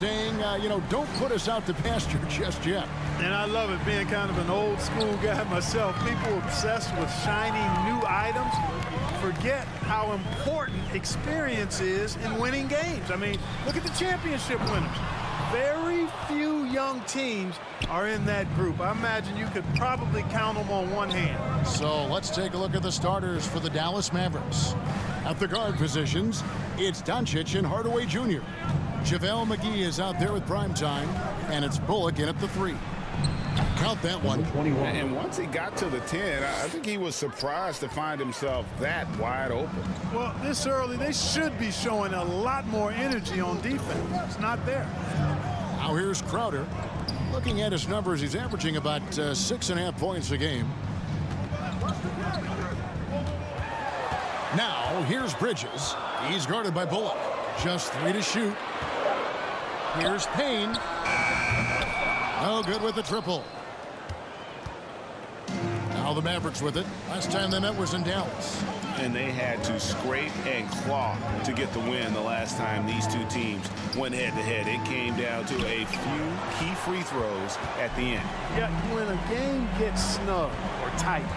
saying, don't put us out to pasture just yet. And I love it, being kind of an old school guy myself. People obsessed with shiny new items forget how important experience is in winning games. I mean, look at the championship winners. Very few young teams are in that group. I imagine you could probably count them on one hand. So let's take a look at the starters for the Dallas Mavericks. At the guard positions, it's Doncic and Hardaway Jr. JaVale McGee is out there with Primetime, and it's Bullock in at the 3. Count that one. And once he got to the 10, I think he was surprised to find himself that wide open. Well, this early, they should be showing a lot more energy on defense. It's not there. Now here's Crowder. Looking at his numbers, he's averaging about 6.5 points a game. Now here's Bridges. He's guarded by Bullock. Just 3 to shoot. Here's Payne. No good with the triple. Now the Mavericks with it. Last time they met was in Dallas. And they had to scrape and claw to get the win the last time these two teams went head-to-head. It came down to a few key free throws at the end. Yeah, when a game gets snug or tight,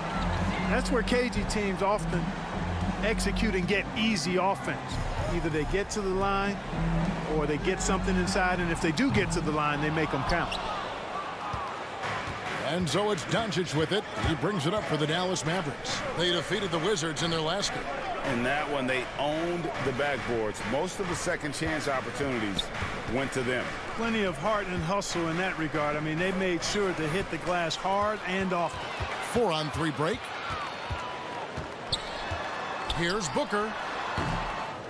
that's where cagey teams often execute and get easy offense. Either they get to the line or they get something inside, and if they do get to the line, they make them count. And so it's Doncic with it. He brings it up for the Dallas Mavericks. They defeated the Wizards in their last game. And that one, they owned the backboards. Most of the second chance opportunities went to them. Plenty of heart and hustle in that regard. I mean, they made sure to hit the glass hard and often. 4-on-3 break. Here's Booker.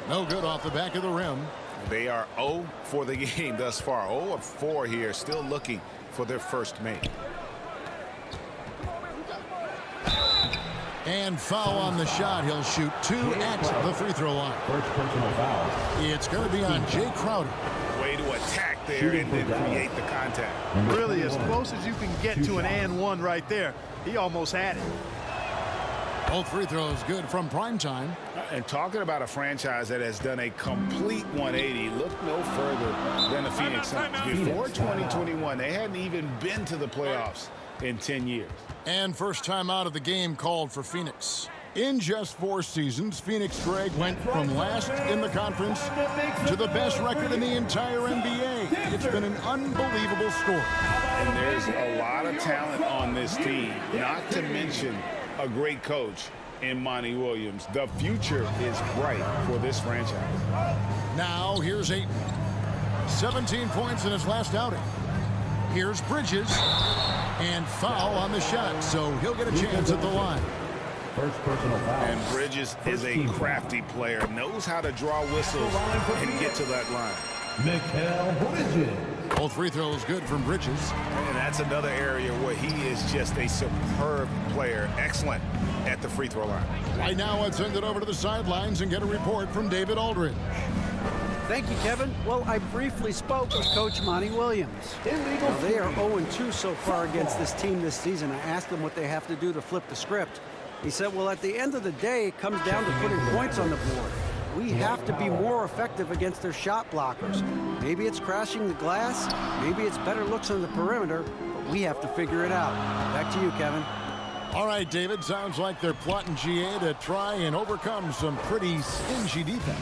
No good off the back of the rim. They are 0 for the game thus far. 0 of 4 here, still looking for their first make. And foul on the shot. He'll shoot 2 at the free throw line. First personal foul. It's going to be on Jay Crowder. Way to attack there and then create the contact. Really, as close as you can get to an and one right there. He almost had it. Both free throws good from Primetime. And talking about a franchise that has done a complete 180, look no further than the Phoenix Suns. Before 2021, they hadn't even been to the playoffs in 10 years. And first time out of the game called for Phoenix. In just 4 seasons, Phoenix, Greg, went from last in the conference to the best record in the entire NBA. It's been an unbelievable story. And there's a lot of talent on this team, not to mention a great coach in Monty Williams. The future is bright for this franchise. Now here's Ayton. 17 points in his last outing. Here's Bridges. And foul on the shot, so he'll get a chance at the line. First personal foul. And Bridges is a crafty player, knows how to draw whistles and get to that line. Bridges. Both free throws good from Bridges. And that's another area where he is just a superb player. Excellent at the free throw line. Right now, let's send it over to the sidelines and get a report from David Aldridge. Thank you, Kevin. Well, I briefly spoke with Coach Monty Williams. Now, they are 0-2 so far against this team this season. I asked them what they have to do to flip the script. He said, well, at the end of the day, it comes down to putting points on the board. We have to be more effective against their shot blockers. Maybe it's crashing the glass. Maybe it's better looks on the perimeter. But we have to figure it out. Back to you, Kevin. All right, David. Sounds like they're plotting GA to try and overcome some pretty stingy defense.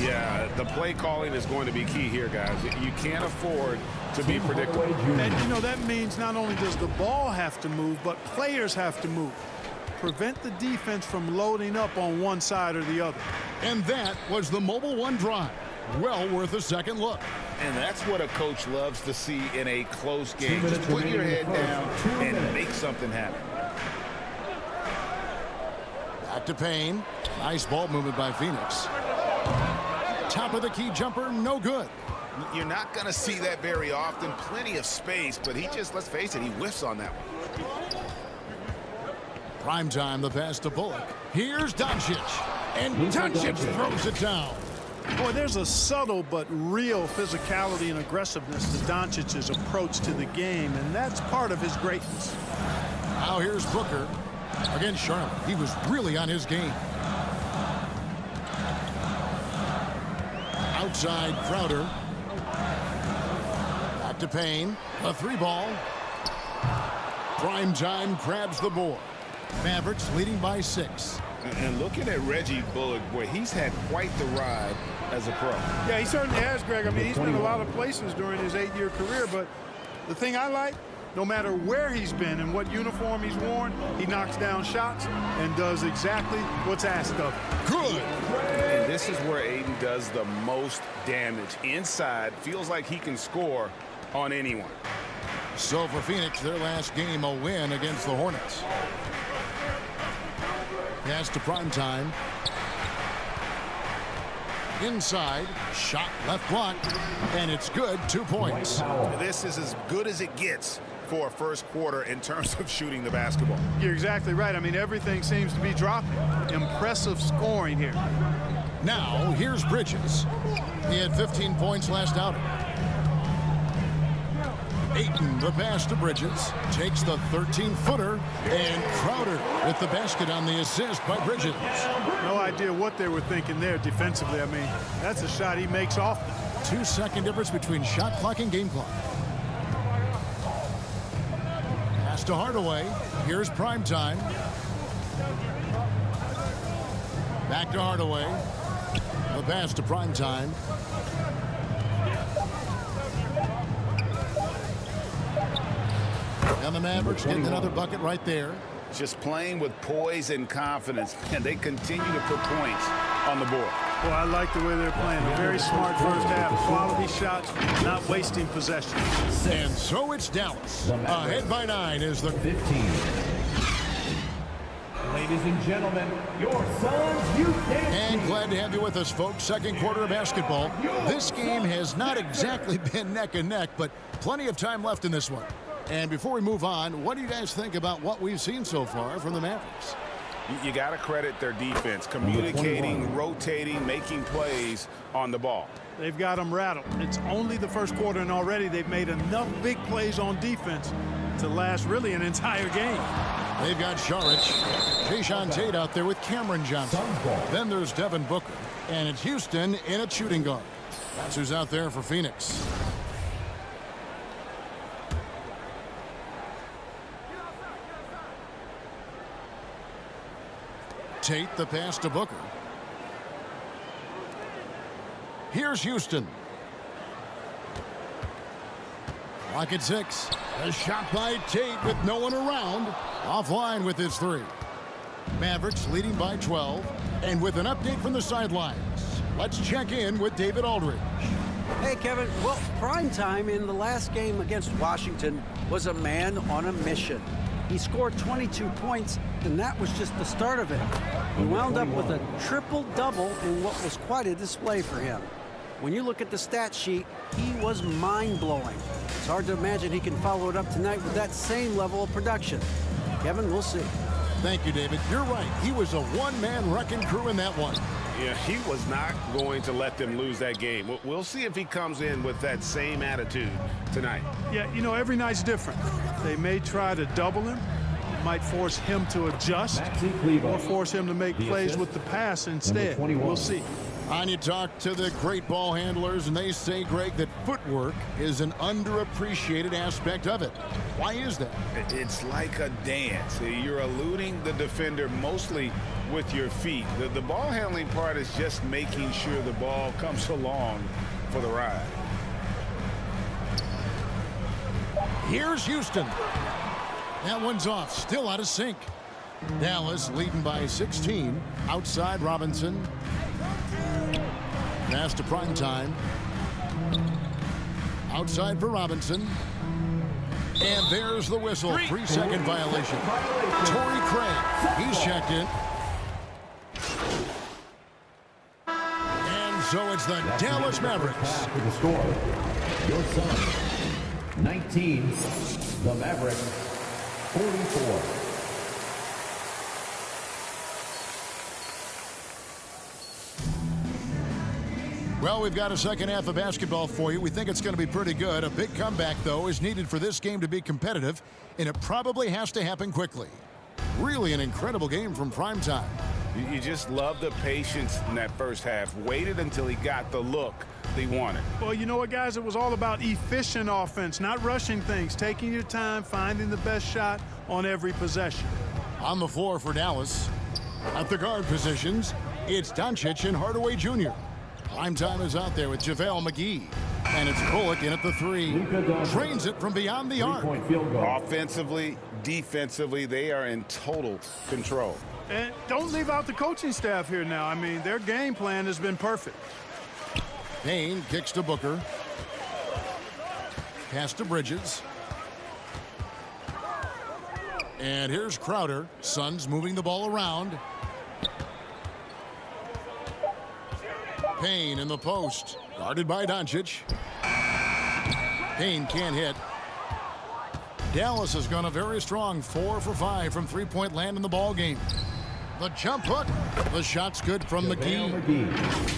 Yeah, the play calling is going to be key here, guys. You can't afford to be predictable. And, that means not only does the ball have to move, but players have to move. Prevent the defense from loading up on one side or the other. And that was the Mobile One drive. Well worth a second look. And that's what a coach loves to see in a close game. Just put your head down and make something happen. Back to Payne. Nice ball movement by Phoenix. Top of the key jumper, no good. You're not going to see that very often. Plenty of space, but he just, let's face it, he whiffs on that one. Primetime, the pass to Bullock. Here's Doncic. And Doncic throws it down. Boy, there's a subtle but real physicality and aggressiveness to Doncic's approach to the game, and that's part of his greatness. Now here's Booker against Charlotte. He was really on his game. Outside Crowder. Back to Payne. A 3-ball. Prime time grabs the board. Mavericks leading by 6. And looking at Reggie Bullock, boy, he's had quite the ride as a pro. Yeah, he certainly has, Greg. I mean, he's been a lot of places during his 8-year career, but the thing I like, no matter where he's been and what uniform he's worn, he knocks down shots and does exactly what's asked of him. Good. And this is where Aiden does the most damage. Inside, feels like he can score on anyone. So for Phoenix, their last game, a win against the Hornets. Pass to Prime time. Inside, shot left block, and it's good. 2 points. This is as good as it gets for a first quarter in terms of shooting the basketball. You're exactly right. I mean, everything seems to be dropping. Impressive scoring here. Now, here's Bridges. He had 15 points last outing. Ayton, the pass to Bridges, takes the 13-footer, and Crowder with the basket on the assist by Bridges. No idea what they were thinking there defensively. I mean, that's a shot he makes often. 2-second difference between shot clock and game clock. Pass to Hardaway. Here's Prime time. Back to Hardaway. The pass to Prime time. And the Mavericks getting another bucket right there. Just playing with poise and confidence, and they continue to put points on the board. Well, I like the way they're playing. A very smart first half. Quality shots, not wasting possession. And so it's Dallas. Ahead by 9 is the 15. Ladies and gentlemen, your Suns youth dance And team. glad to have you with us, folks. Second quarter of basketball. This game has not exactly been neck and neck, but plenty of time left in this one. And before we move on, what do you guys think about what we've seen so far from the Mavericks? You got to credit their defense, communicating, rotating, making plays on the ball. They've got them rattled. It's only the first quarter, and already they've made enough big plays on defense to last really an entire game. They've got Saric, Jayshawn Tate out there with Cameron Johnson. Then there's Devin Booker. And it's Houston in a shooting guard. That's who's out there for Phoenix. Tate, the pass to Booker. Here's Houston. Clock at 6. A shot by Tate with no one around. Offline with his 3. Mavericks leading by 12. And with an update from the sidelines, let's check in with David Aldridge. Hey, Kevin. Well, prime time in the last game against Washington was a man on a mission. He scored 22 points, and that was just the start of it. He wound up with a triple-double in what was quite a display for him. When you look at the stat sheet, he was mind-blowing. It's hard to imagine he can follow it up tonight with that same level of production. Kevin, we'll see. Thank you, David. You're right. He was a one-man wrecking crew in that one. Yeah, he was not going to let them lose that game. We'll see if he comes in with that same attitude tonight. Yeah, you know, every night's different. They may try to double him, might force him to adjust, or force him to make plays with the pass instead. We'll see. And you talk to the great ball handlers, and they say, Greg, that footwork is an underappreciated aspect of it. Why is that? It's like a dance. You're eluding the defender mostly with your feet. The ball handling part is just making sure the ball comes along for the ride. Here's Houston. That one's off, still out of sync. Dallas leading by 16. Outside Robinson. Pass to Prime time. Outside for Robinson. And there's the whistle. 3-second violation. Torrey Craig. He's checked in. And so it's the Dallas Mavericks. For the score, your Suns 19, the Mavericks 44. Well, we've got a second half of basketball for you. We think it's going to be pretty good. A big comeback, though, is needed for this game to be competitive, and it probably has to happen quickly. Really an incredible game from Prime time. You just love the patience in that first half. Waited until he got the look they wanted. Well, you know what, guys? It was all about efficient offense, not rushing things, taking your time, finding the best shot on every possession. On the floor for Dallas, at the guard positions, it's Doncic and Hardaway Jr. Primetime is out there with JaVale McGee. And it's Bullock in at the three. Trains it from beyond the arc. Offensively, defensively, they are in total control. And don't leave out the coaching staff here now. I mean, their game plan has been perfect. Payne kicks to Booker. Pass to Bridges. And here's Crowder. Suns moving the ball around. Payne in the post. Guarded by Doncic. Payne can't hit. Dallas has gone a very strong 4 for 5 from three-point land in the ball game. The jump hook. The shot's good from McGee.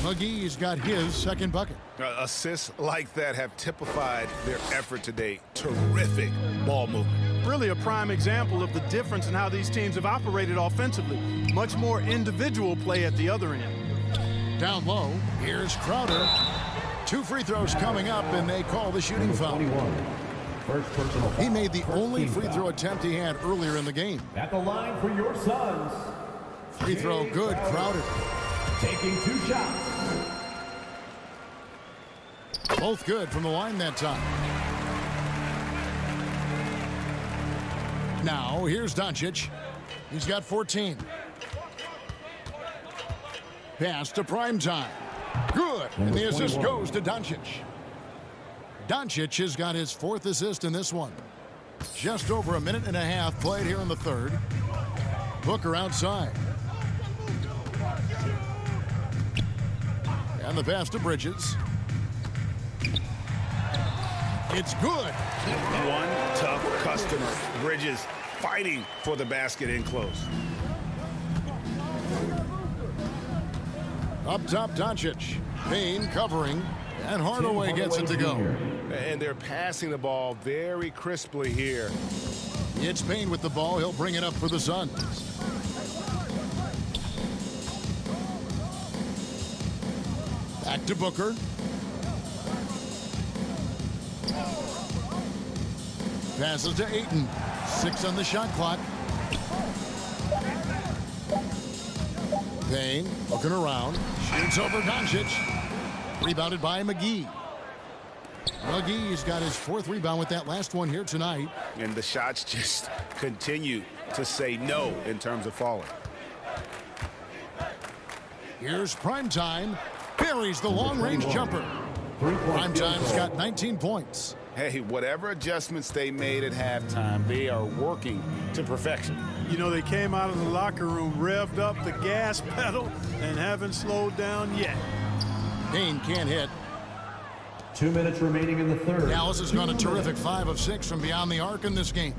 McGee's got his second bucket. Assists like that have typified their effort today. Terrific ball movement. Really a prime example of the difference in how these teams have operated offensively. Much more individual play at the other end. Down low, here's Crowder. 2 free throws coming up, and they call the shooting foul. He made the only free throw attempt he had earlier in the game. At the line for your Suns. Free throw good, Crowder. Taking 2 shots. Both good from the line that time. Now, here's Doncic. He's got 14. Pass to Primetime. Good. And the assist goes to Doncic. Doncic has got his 4th assist in this one. Just over a minute and a half played here in the third. Booker outside. And the pass to Bridges. It's good. One tough customer. Bridges fighting for the basket in close. Up top, Doncic. Payne covering. And Hardaway gets it to go. And they're passing the ball very crisply here. It's Payne with the ball. He'll bring it up for the Suns. Back to Booker. Passes to Ayton. 6 on the shot clock. Payne looking around. Shoots over Doncic. Rebounded by McGee. McGee's got his 4th rebound with that last one here tonight. And the shots just continue to say no in terms of falling. Here's Primetime. Buries the long-range jumper. Primetime's got 19 points. Hey, whatever adjustments they made at halftime, they are working to perfection. You know, they came out of the locker room, revved up the gas pedal, and haven't slowed down yet. Payne can't hit. 2 minutes remaining in the third. Dallas has gone a terrific 5 of 6 from beyond the arc in this game.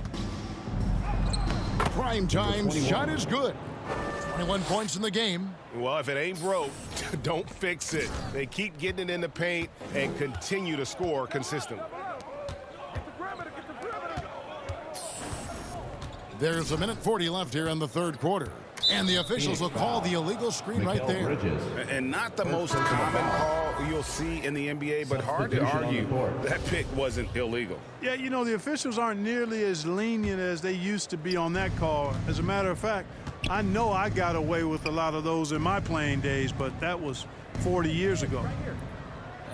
Primetime's shot is good. 21 points in the game. Well, if it ain't broke, don't fix it. They keep getting it in the paint and continue to score consistently. There's a minute 40 left here in the third quarter. And the officials will call the illegal screen right there. And not the most common call you'll see in the NBA, but hard to argue that pick wasn't illegal. Yeah, you know, the officials aren't nearly as lenient as they used to be on that call. As a matter of fact, I know I got away with a lot of those in my playing days, but that was 40 years ago.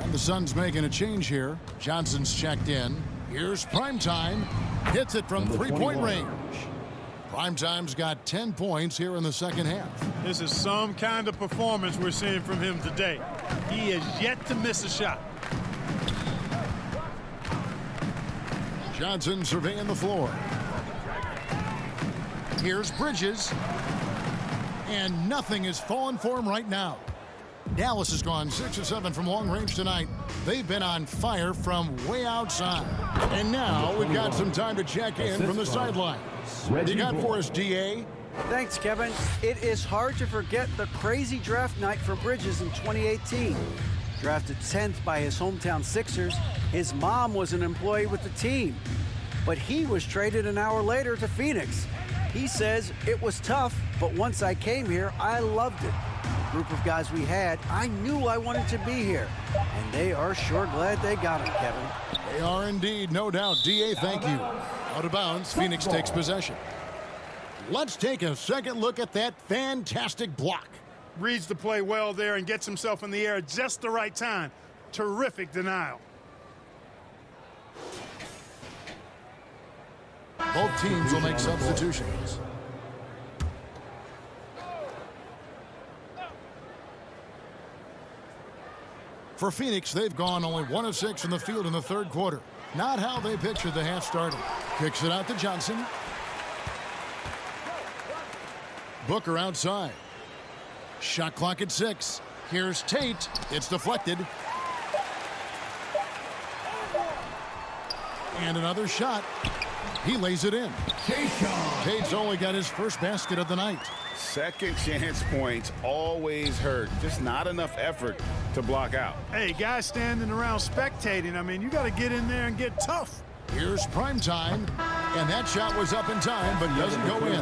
And the Suns making a change here. Johnson's checked in. Here's Primetime. Hits it from three-point range. Primetime's got 10 points here in the second half. This is some kind of performance we're seeing from him today. He has yet to miss a shot. Johnson surveying the floor. Here's Bridges. And nothing is falling for him right now. Dallas has gone 6 of 7 from long range tonight. They've been on fire from way outside. And now we've got some time to check in from the sideline. What you got for us, DA? Thanks, Kevin. It is hard to forget the crazy draft night for Bridges in 2018. Drafted 10th by his hometown Sixers, his mom was an employee with the team. But he was traded an hour later to Phoenix. He says, it was tough, but once I came here, I loved it. group of guys we had, I knew I wanted to be here. And they are sure glad they got him, Kevin. They are indeed, no doubt. DA, thank you. Out of bounds, Phoenix takes possession. Let's take a second look at that fantastic block. Reads the play well there and gets himself in the air at just the right time. Terrific denial. Both teams will make substitutions. For Phoenix, they've gone only 1 of 6 in the field in the third quarter. Not how they pictured the half started. Kicks it out to Johnson. Booker outside. Shot clock at 6. Here's Tate. It's deflected. And another shot. He lays it in. Tate's only got his first basket of the night. Second chance points always hurt. Just not enough effort to block out. Hey, guys standing around spectating. I mean, you got to get in there and get tough. Here's prime time, and that shot was up in time, but doesn't go in.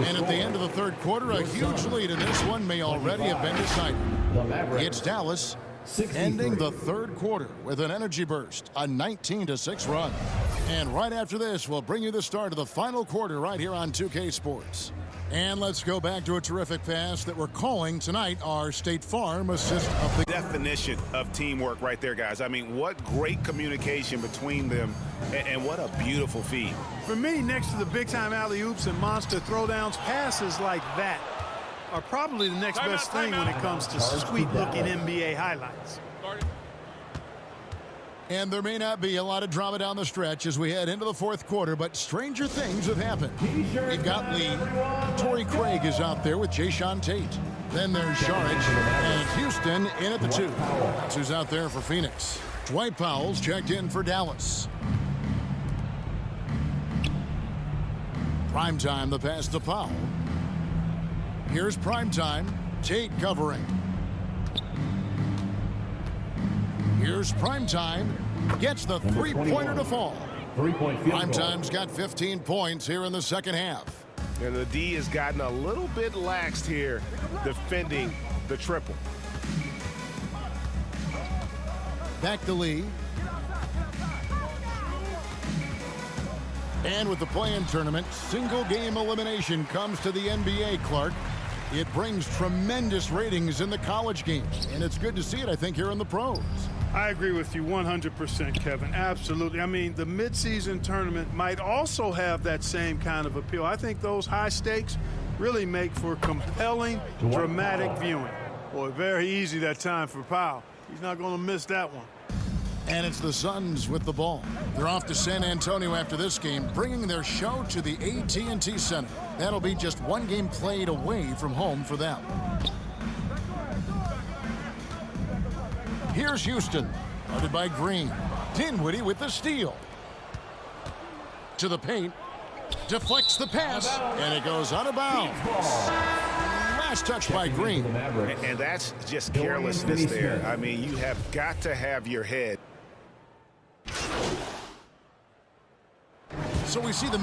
And at the end of the third quarter, a huge lead in this one may already have been decided. It's Dallas ending the third quarter with an energy burst, a 19-6 run. And right after this, we'll bring you the start of the final quarter right here on 2K Sports. And let's go back to a terrific pass that we're calling tonight our State Farm assist of the Definition of teamwork right there, guys. I mean, what great communication between them, and what a beautiful feed. For me, next to the big-time alley-oops and monster throwdowns, passes like that are probably the next best thing when it comes to sweet-looking NBA highlights. And there may not be a lot of drama down the stretch as we head into the fourth quarter, but stranger things have happened. We've got Lee. Torrey Craig is out there with Jayshawn Tate. Then there's Sharage and Houston in at the 2. That's who's out there for Phoenix. Dwight Powell's checked in for Dallas. Primetime, the pass to Powell. Here's Primetime. Tate covering. Here's Primetime. Gets the three-pointer to fall. Primetime's got 15 points here in the second half. And the D has gotten a little bit laxed here defending the triple. Back to Lee. And with the play-in tournament, single-game elimination comes to the NBA, Clark. It brings tremendous ratings in the college games, and it's good to see it, I think, here in the pros. I agree with you 100%, Kevin. Absolutely. I mean, the midseason tournament might also have that same kind of appeal. I think those high stakes really make for compelling, dramatic viewing. Boy, very easy that time for Powell. He's not going to miss that one. And it's the Suns with the ball. They're off to San Antonio after this game, bringing their show to the AT&T Center. That'll be just one game played away from home for them. Here's Houston, guarded by Green. Dinwiddie with the steal. To the paint. Deflects the pass, and it goes out of bounds. Last touch by Green. And that's just carelessness there. I mean, you have got to have your head. So we see the